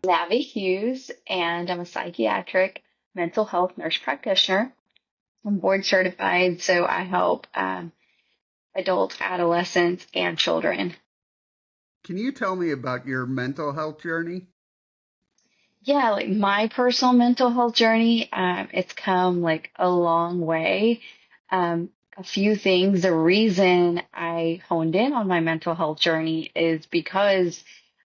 Navi Hughes, and I'm a psychiatric mental health nurse practitioner. I'm board certified, so I help adults, adolescents, and children. Can you tell me about your mental health journey? Yeah, like my personal mental health journey, it's come like a long way. A few things. The reason I honed in on my mental health journey is because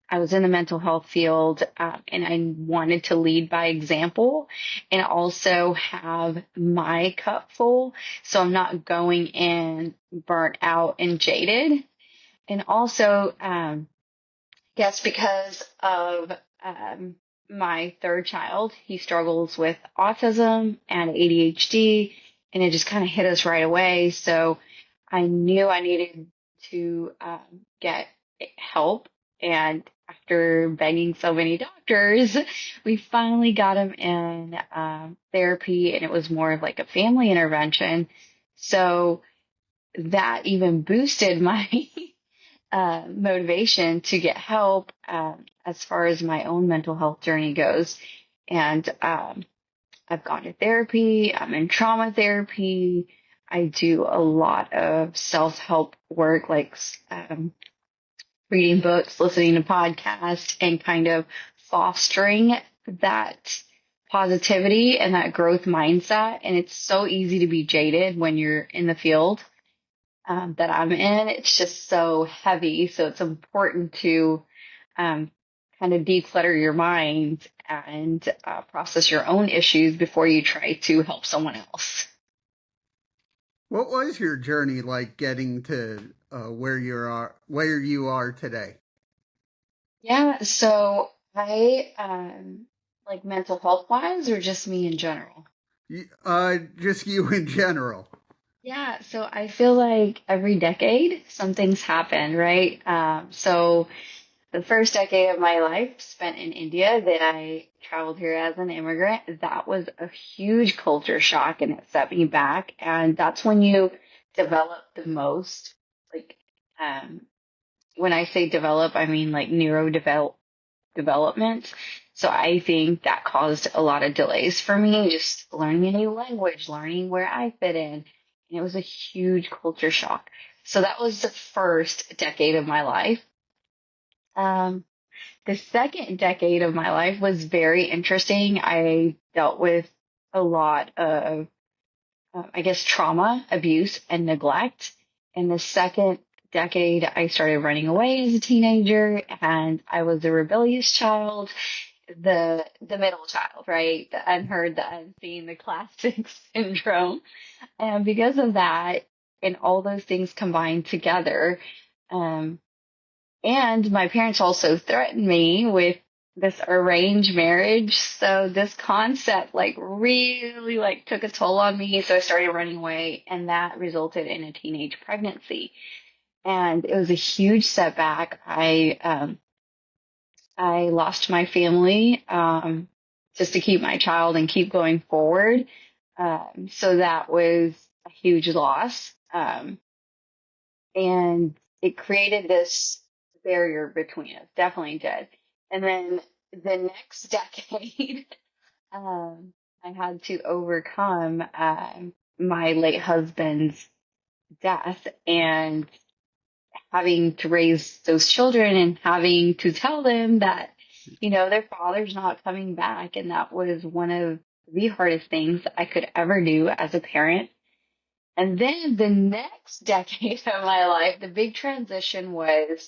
I was in the mental health field, and I wanted to lead by example and also have my cup full. So I'm not going in burnt out and jaded. And also, guess because of my third child, he struggles with autism and ADHD, and it just kind of hit us right away. So I knew I needed to get help. And after begging so many doctors, we finally got him in therapy, and it was more of like a family intervention. So that even boosted my motivation to get help as far as my own mental health journey goes. And I've gone to therapy, I'm in trauma therapy. I do a lot of self help work, like reading books, listening to podcasts, and kind of fostering that positivity and that growth mindset. And it's so easy to be jaded when you're in the field that I'm in. It's just so heavy. So it's important to um, kind of declutter your mind and process your own issues before you try to help someone else. What was your journey like getting to where you are today? Yeah. So I like mental health wise, or just me in general. Just you in general. Yeah, so I feel like every decade something's happened, right? So the first decade of my life spent in India, then I traveled here as an immigrant. That was a huge culture shock, and it set me back. And that's when you develop the most. Like, um, when I say develop, I mean like development. So I think that caused a lot of delays for me, just learning a new language, learning where I fit in. And it was a huge culture shock. So that was the first decade of my life. Um, the second decade of my life was very interesting. I dealt with a lot of, I guess, trauma, abuse, and neglect. In the second decade, I started running away as a teenager, and I was a rebellious child, the middle child, right? The unheard, the unseen, the classic syndrome. And because of that, and all those things combined together, um, and my parents also threatened me with this arranged marriage. So this concept like really like took a toll on me. So I started running away, and that resulted in a teenage pregnancy. And it was a huge setback. I lost my family just to keep my child and keep going forward. So that was a huge loss. And it created this barrier between us, definitely did. And then the next decade, um, I had to overcome my late husband's death and having to raise those children and having to tell them that, their father's not coming back. And that was one of the hardest things I could ever do as a parent. And then the next decade of my life, the big transition was,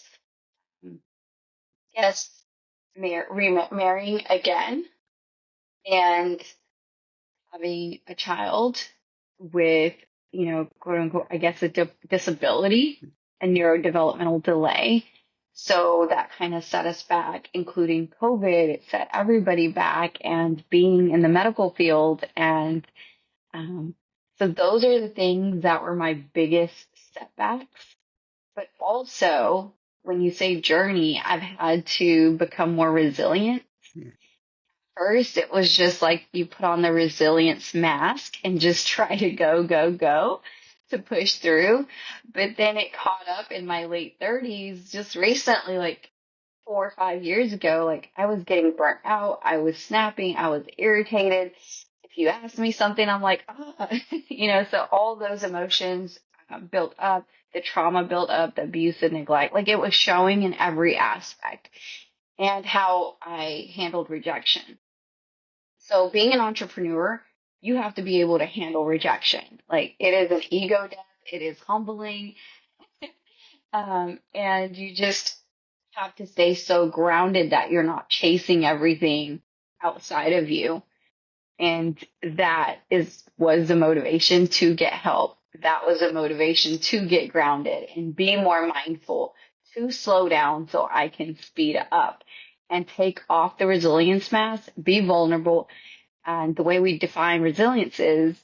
yes, marrying again and having a child with, quote unquote, I guess, a disability, a neurodevelopmental delay. So that kind of set us back, including COVID. It set everybody back, and being in the medical field. And so those are the things that were my biggest setbacks. But also, when you say journey, I've had to become more resilient. Yeah. First, it was just like you put on the resilience mask and just try to go, go, go to push through. But then it caught up in my late 30s just recently, like 4 or 5 years ago, like I was getting burnt out, I was snapping, I was irritated. If you ask me something, I'm like, ah, so all those emotions built up, the trauma built up, the abuse and neglect, like it was showing in every aspect and how I handled rejection. So being an entrepreneur, you have to be able to handle rejection. Like it is an ego death. It is humbling. And you just have to stay so grounded that you're not chasing everything outside of you. And that was the motivation to get help. That was a motivation to get grounded and be more mindful, to slow down so I can speed up and take off the resilience mask, be vulnerable. And the way we define resilience is,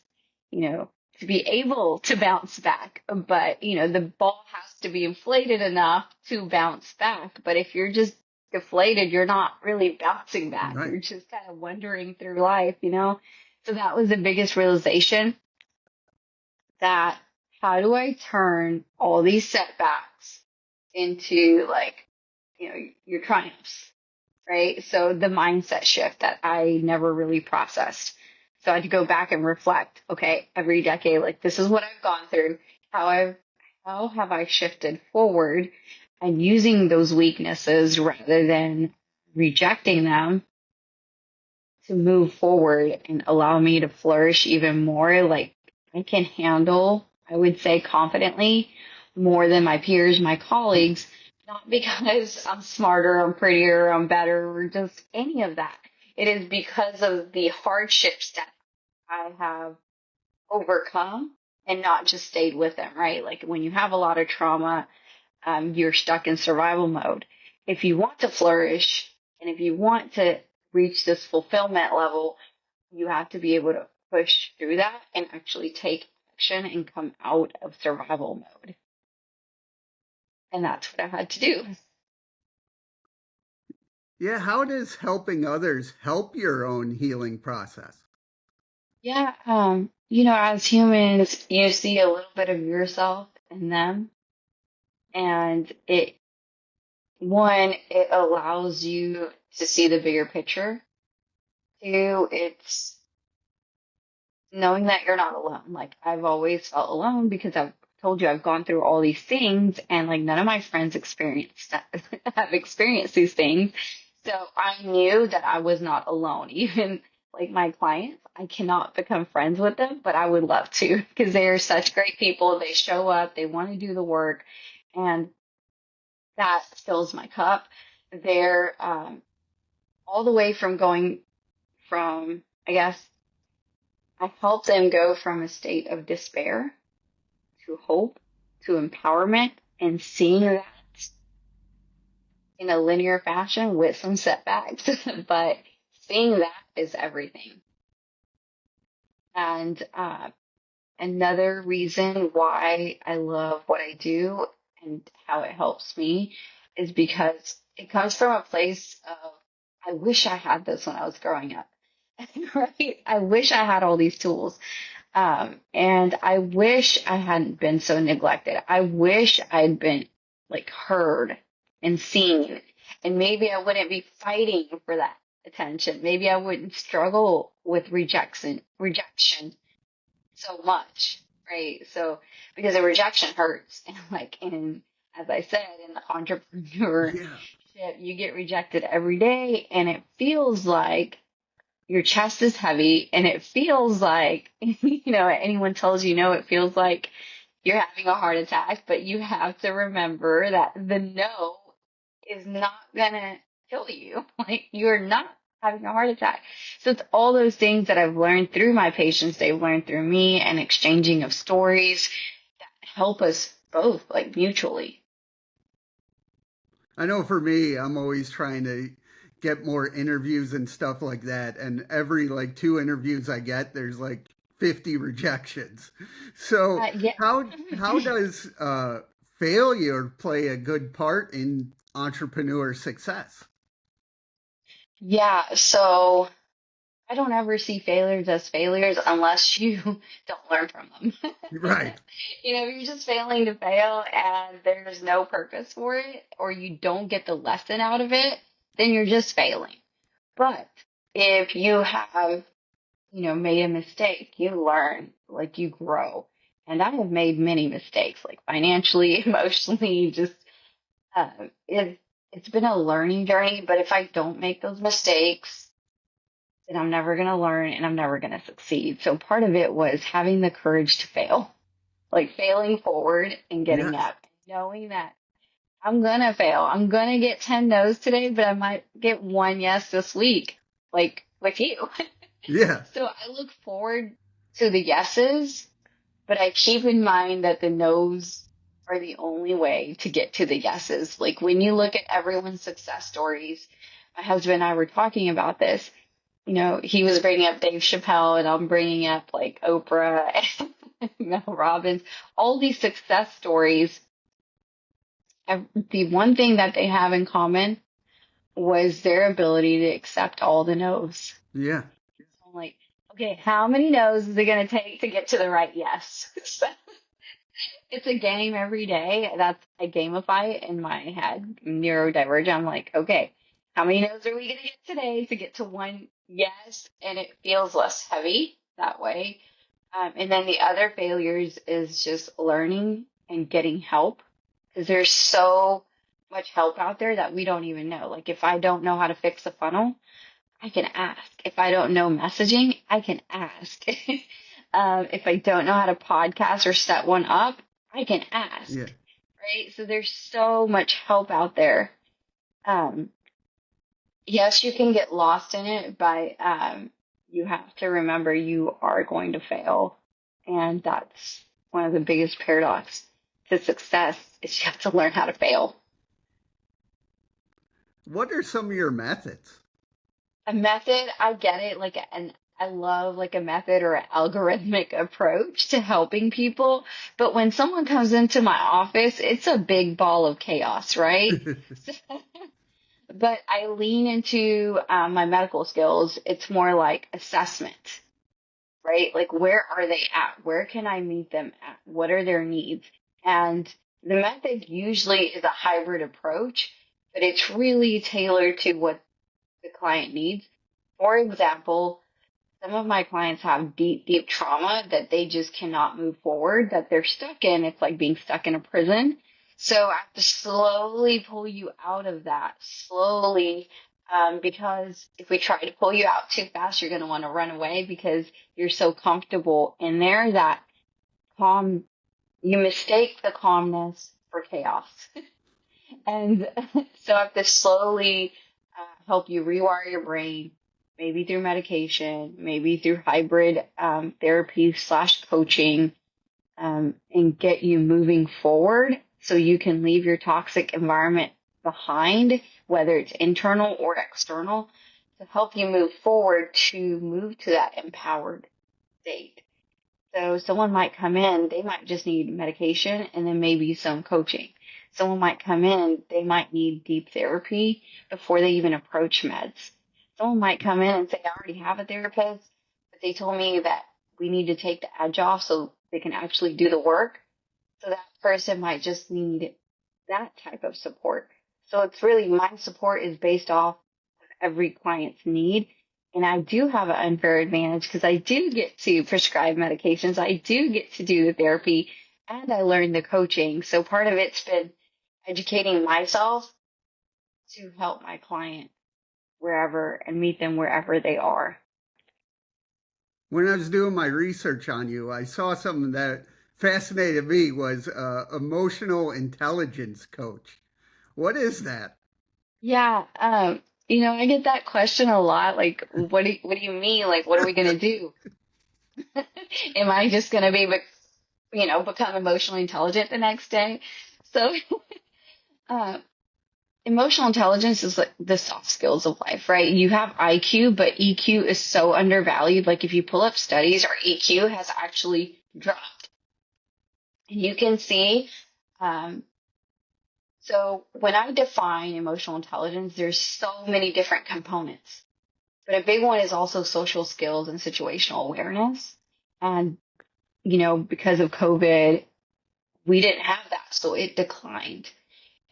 to be able to bounce back. But, the ball has to be inflated enough to bounce back. But if you're just deflated, you're not really bouncing back. Right. You're just kind of wandering through life. So that was the biggest realization, that how do I turn all these setbacks into your triumphs? Right? So the mindset shift that I never really processed. So I had to go back and reflect, okay, every decade, like this is what I've gone through. How have I shifted forward and using those weaknesses rather than rejecting them to move forward and allow me to flourish even more. Like I can handle, I would say confidently, more than my peers, my colleagues, not because I'm smarter, I'm prettier, I'm better, or just any of that. It is because of the hardships that I have overcome and not just stayed with them, right? Like when you have a lot of trauma, you're stuck in survival mode. If you want to flourish and if you want to reach this fulfillment level, you have to be able to push through that and actually take action and come out of survival mode. And that's what I had to do. Yeah, how does helping others help your own healing process? Yeah, as humans, you see a little bit of yourself in them, and it allows you to see the bigger picture. Two, it's knowing that you're not alone. Like I've always felt alone because I've told you I've gone through all these things and like none of my friends experienced that, have experienced these things. So I knew that I was not alone. Even like my clients, I cannot become friends with them, but I would love to because they are such great people. They show up, they want to do the work, and that fills my cup. They're all the way from going from, I guess, I help them go from a state of despair to hope to empowerment and seeing that in a linear fashion with some setbacks, but seeing that is everything. And another reason why I love what I do and how it helps me is because it comes from a place of, I wish I had this when I was growing up. Right? I wish I had all these tools. And I wish I hadn't been so neglected. I wish I'd been like heard and seen. And maybe I wouldn't be fighting for that attention. Maybe I wouldn't struggle with rejection so much, right? So because the rejection hurts, and as I said, in the entrepreneurship, Yeah. you get rejected every day, and it feels like your chest is heavy, and it feels like, anyone tells you no, it feels like you're having a heart attack, but you have to remember that the no is not gonna kill you. Like you're not having a heart attack. So it's all those things that I've learned through my patients, they've learned through me, and exchanging of stories that help us both, like mutually. I know for me, I'm always trying to get more interviews and stuff like that. And every like two interviews I get, there's like 50 rejections. So Yeah. how does failure play a good part in entrepreneur success? Yeah. So I don't ever see failures as failures unless you don't learn from them. Right. If you're just failing to fail and there's no purpose for it, or you don't get the lesson out of it, then you're just failing. But if you have, made a mistake, you learn, like you grow. And I have made many mistakes, like financially, emotionally, just, uh, it, it's been a learning journey. But if I don't make those mistakes, then I'm never going to learn and I'm never going to succeed. So part of it was having the courage to fail, like failing forward and getting Yes. up, knowing that I'm going to fail. I'm going to get 10 no's today, but I might get one yes this week, like with you. Yeah. So I look forward to the yeses, but I keep in mind that the no's are the only way to get to the yeses. Like when you look at everyone's success stories, my husband and I were talking about this. He was bringing up Dave Chappelle, and I'm bringing up like Oprah and Mel Robbins, all these success stories. The one thing that they have in common was their ability to accept all the no's. Yeah. So I'm like, okay, how many no's is it going to take to get to the right yes? So it's a game every day. I gamify it in my head. I'm neurodivergent. I'm like, okay, how many no's are we going to get today to get to one yes? And it feels less heavy that way. And then the other failures is just learning and getting help, because there's so much help out there that we don't even know. Like if I don't know how to fix a funnel, I can ask. If I don't know messaging, I can ask. If I don't know how to podcast or set one up, I can ask. Yeah. Right? So there's so much help out there. Um, yes, you can get lost in it, but you have to remember you are going to fail. And that's one of the biggest paradoxes to success is you have to learn how to fail. What are some of your methods? A method, I get it, I love like a method or an algorithmic approach to helping people. But when someone comes into my office, it's a big ball of chaos, right? But I lean into my medical skills. It's more like assessment, right? Like, where are they at? Where can I meet them at? What are their needs? And the method usually is a hybrid approach, but it's really tailored to what the client needs. For example, some of my clients have deep, deep trauma that they just cannot move forward, that they're stuck in. It's like being stuck in a prison. So I have to slowly pull you out of that, slowly, because if we try to pull you out too fast, you're going to want to run away because you're so comfortable in there that calm, you mistake the calmness for chaos. And so I have to slowly help you rewire your brain, maybe through medication, maybe through hybrid therapy / coaching, and get you moving forward so you can leave your toxic environment behind, whether it's internal or external, to help you move forward to move to that empowered state. So someone might come in, they might just need medication and then maybe some coaching. Someone might come in, they might need deep therapy before they even approach meds. Someone might come in and say, I already have a therapist, but they told me that we need to take the edge off so they can actually do the work. So that person might just need that type of support. So it's really, my support is based off every client's need. And I do have an unfair advantage because I do get to prescribe medications. I do get to do the therapy and I learn the coaching. So part of it's been educating myself to help my client wherever and meet them wherever they are. When I was doing my research on you, I saw something that fascinated me was emotional intelligence coach. What is that? Yeah. I get that question a lot. Like, what do you mean? Like, what are we going to do? Am I just going to become emotionally intelligent the next day? So, uh, emotional intelligence is like the soft skills of life, right? You have IQ, but EQ is so undervalued. Like if you pull up studies, our EQ has actually dropped. And you can see, um, so when I define emotional intelligence, there's so many different components. But a big one is also social skills and situational awareness. And, because of COVID, we didn't have that. So it declined.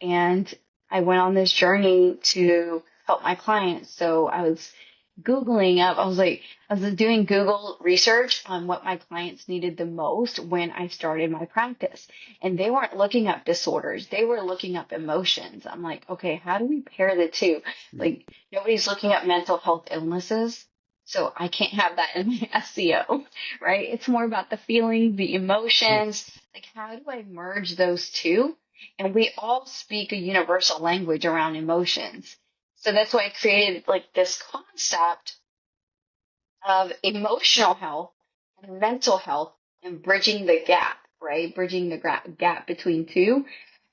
And I went on this journey to help my clients. So I was Googling up, I was doing Google research on what my clients needed the most when I started my practice. And they weren't looking up disorders. They were looking up emotions. I'm like, okay, how do we pair the two? Like, nobody's looking up mental health illnesses. So I can't have that in my SEO, right? It's more about the feelings, the emotions. Like, how do I merge those two? And we all speak a universal language around emotions. So that's why I created like this concept of emotional health and mental health and bridging the gap, right? Bridging the gap between two.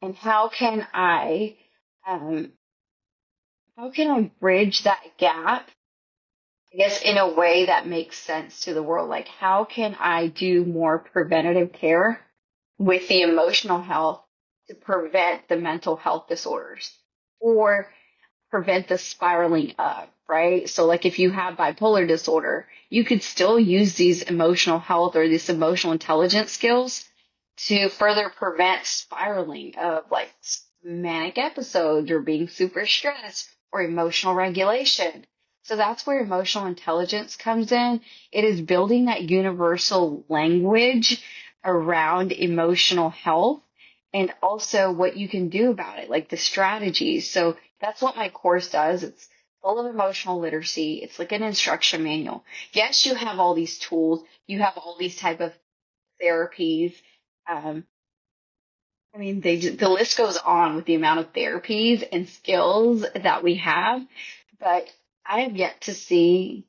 And um, how can I bridge that gap? I guess in a way that makes sense to the world. Like, how can I do more preventative care with the emotional health to prevent the mental health disorders? Or prevent the spiraling up, right? So like if you have bipolar disorder, you could still use these emotional health or these emotional intelligence skills to further prevent spiraling of like manic episodes or being super stressed or emotional regulation. So that's where emotional intelligence comes in. It is building that universal language around emotional health and also what you can do about it, like the strategies. So that's what my course does. It's full of emotional literacy. It's like an instruction manual. Yes, you have all these tools. You have all these type of therapies. Um, the list goes on with the amount of therapies and skills that we have, but I have yet to see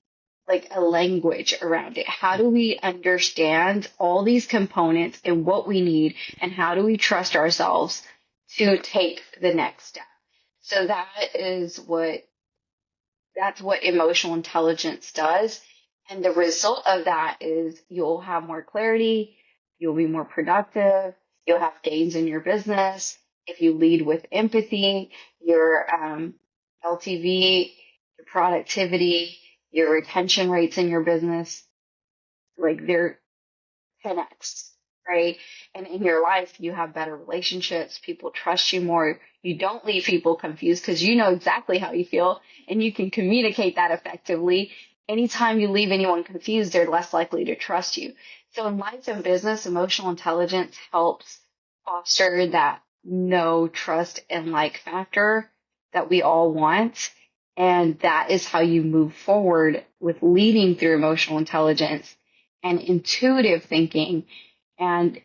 like a language around it. How do we understand all these components and what we need, and how do we trust ourselves to take the next step? So that's what emotional intelligence does. And the result of that is you'll have more clarity, you'll be more productive, you'll have gains in your business. If you lead with empathy, your LTV, your productivity, your retention rates in your business, like they're 10x, right? And in your life, you have better relationships. People trust you more. You don't leave people confused because you know exactly how you feel and you can communicate that effectively. Anytime you leave anyone confused, they're less likely to trust you. So in life and business, emotional intelligence helps foster that know, trust, and like factor that we all want. And that is how you move forward with leading through emotional intelligence and intuitive thinking and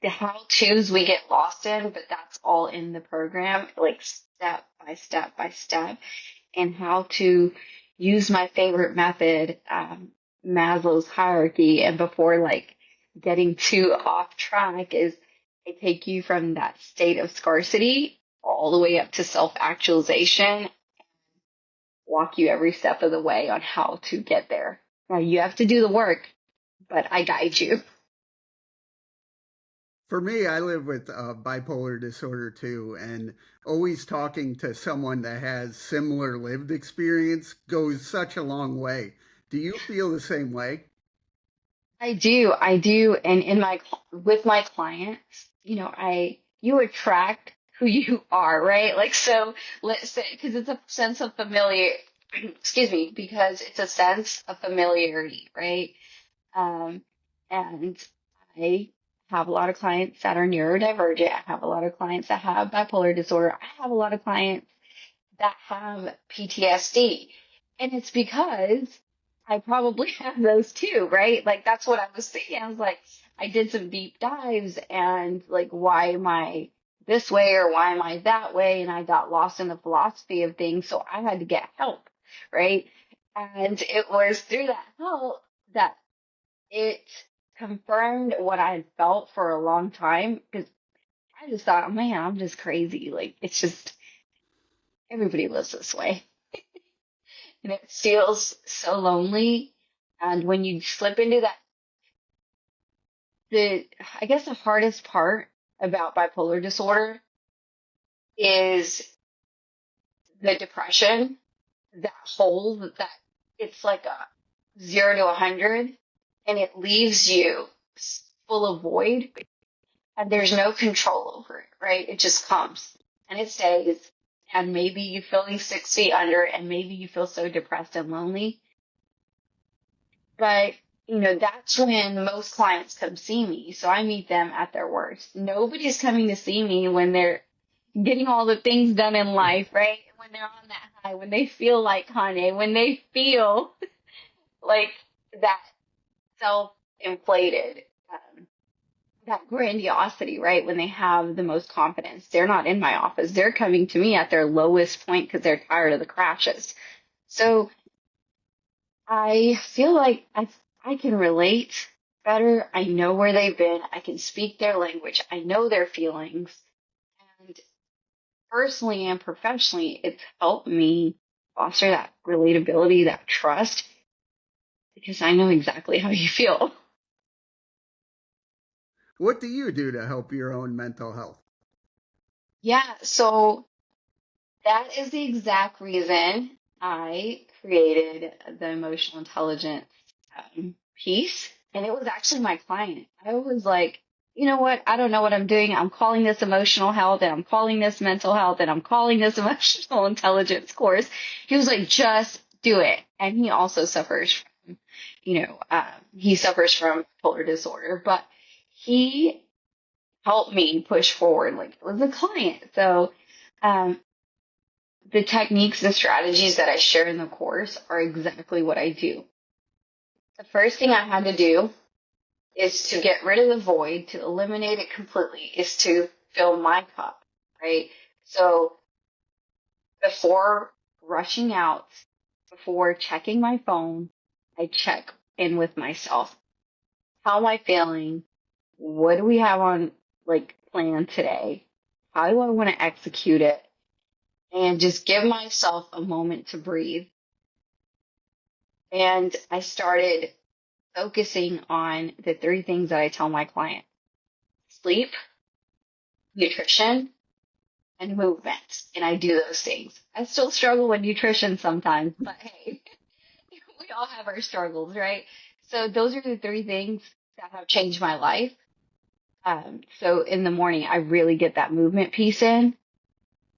the how to's we get lost in, but that's all in the program, like step by step by step, and how to use my favorite method, Maslow's hierarchy. And before like getting too off track is I take you from that state of scarcity all the way up to self-actualization, walk you every step of the way on how to get there. Now you have to do the work, but I guide you. For me, I live with bipolar disorder too, and always talking to someone that has similar lived experience goes such a long way. Do you feel the same way? I do. And with my clients, you attract who you are, right? Like, so let's say, because it's a sense of familiar, excuse me, because it's a sense of familiarity, right? Um, and I have a lot of clients that are neurodivergent. I have a lot of clients that have bipolar disorder. I have a lot of clients that have PTSD. And it's because I probably have those too, right? Like that's what I was thinking. I was like, I did some deep dives and like, why am I this way or why am I that way? And I got lost in the philosophy of things. So I had to get help, right? And it was through that help that it confirmed what I had felt for a long time because I just thought, man, I'm just crazy. Like it's just everybody lives this way. And it feels so lonely. And when you slip into that, I guess the hardest part about bipolar disorder is the depression, that hole that it's like a 0 to 100, and it leaves you full of void, and there's no control over it, right? It just comes and it stays. And maybe you feeling 6 feet under, and maybe you feel so depressed and lonely. But, that's when most clients come see me. So I meet them at their worst. Nobody's coming to see me when they're getting all the things done in life, right? When they're on that high, when they feel like Kanye, when they feel like that self-inflated, that grandiosity, right? When they have the most confidence. They're not in my office. They're coming to me at their lowest point because they're tired of the crashes. So I feel like I can relate better. I know where they've been. I can speak their language. I know their feelings. And personally and professionally, it's helped me foster that relatability, that trust, because I know exactly how you feel. What do you do to help your own mental health? Yeah, so that is the exact reason I created the emotional intelligence piece. And it was actually my client. I was like, you know what? I don't know what I'm doing. I'm calling this emotional health, and I'm calling this mental health, and I'm calling this emotional intelligence course. He was like, just do it. And he also suffers from, he suffers from bipolar disorder, but he helped me push forward like it was a client. So, um, the techniques and strategies that I share in the course are exactly what I do. The first thing I had to do is to get rid of the void, to eliminate it completely, is to fill my cup, right? So before rushing out, before checking my phone, I check in with myself. How am I feeling? What do we have on plan today? How do I want to execute it? And just give myself a moment to breathe. And I started focusing on the three things that I tell my client: sleep, nutrition, and movement. And I do those things. I still struggle with nutrition sometimes, but hey, we all have our struggles, right? So those are the three things that have changed my life. So in the morning, I really get that movement piece in.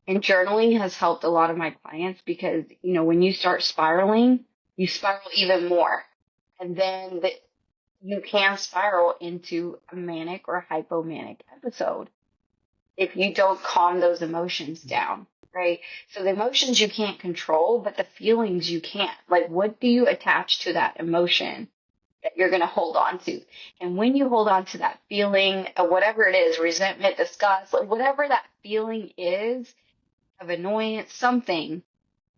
And journaling has helped a lot of my clients because, when you start spiraling, you spiral even more. And then you can spiral into a manic or hypomanic episode if you don't calm those emotions down, right? So the emotions you can't control, but the feelings you can't. Like, what do you attach to that emotion that you're going to hold on to? And when you hold on to that feeling, whatever it is, resentment, disgust, like whatever that feeling is of annoyance, something,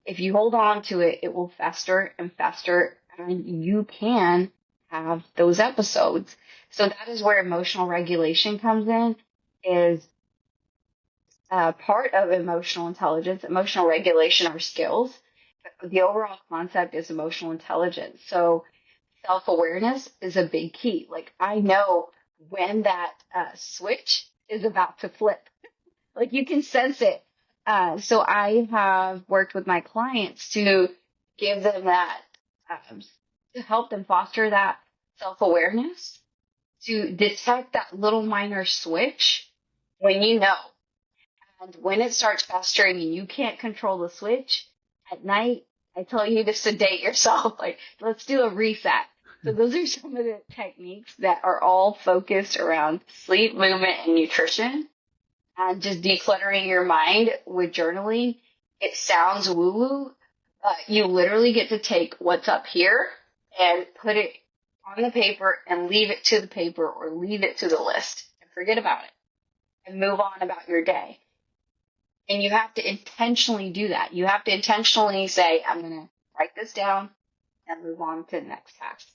if you hold on to it, it will fester and fester, and you can have those episodes. So that is where emotional regulation comes in, is part of emotional intelligence. Emotional regulation are skills. The overall concept is emotional intelligence. So self-awareness is a big key. Like, I know when that switch is about to flip. Like, you can sense it. So I have worked with my clients to give them that, to help them foster that self-awareness, to detect that little minor switch when you know. And when it starts festering and you can't control the switch, at night, I tell you to sedate yourself. Like, let's do a reset. So those are some of the techniques that are all focused around sleep, movement, and nutrition. And just decluttering your mind with journaling. It sounds woo-woo, but you literally get to take what's up here and put it on the paper and leave it to the paper or leave it to the list and forget about it and move on about your day. And you have to intentionally do that. You have to intentionally say, I'm going to write this down and move on to the next task.